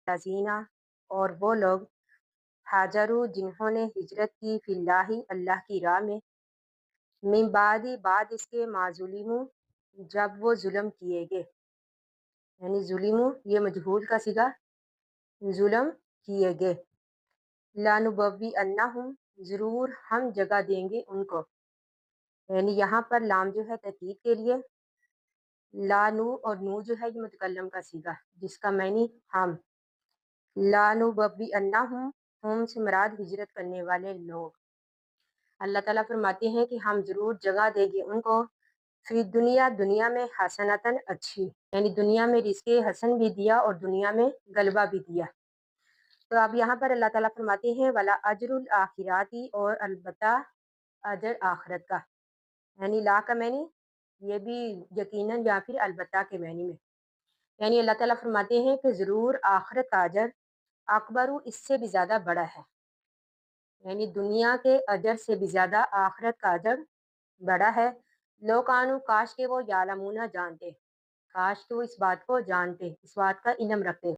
लजीना और वो लोग हाजरू जिन्होंने हिजरत की फिल्लाही अल्लाह की राह में मिन बादी बाद इसके माजुलिमु जब वो जुल्म किए गए, यानी जुलिमु ये मजहूल का सिगा जुल्म किए गए। लानुबवी अन्नहुम जरूर हम जगह देंगे उनको, यानी यहाँ पर लाम जो है तकीद के लिए, लानू और नू जो है ये मुतकल्लम का सीगा जिसका मैनी हम। लानुबवी अन्नहुम हम से मुराद हिजरत करने वाले लोग। अल्लाह ताला फरमाते हैं कि हम जरूर जगह देंगे उनको फिर दुनिया में हसनतन अच्छी, यानी दुनिया में रिज़्क़े हसन भी दिया और दुनिया में गलबा भी दिया। तो अब यहाँ पर अल्लाह ताला फरमाते हैं वला अजरुल आखिराती, और अलबत्ता अजर आखिरत का, यानी ला का मैनी ये भी यकीनन या फिर अलबत्ता के मैनी में, यानी अल्लाह ताला फरमाते हैं कि ज़रूर आखिरत का अजर अकबरू इससे भी ज़्यादा बड़ा है, यानी दुनिया के अजर से भी ज़्यादा आखिरत का अजर बड़ा है। लो कानू काश के वो यालमूना जानते, काश के वो इस बात को जानते, इस बात का इल्म रखते।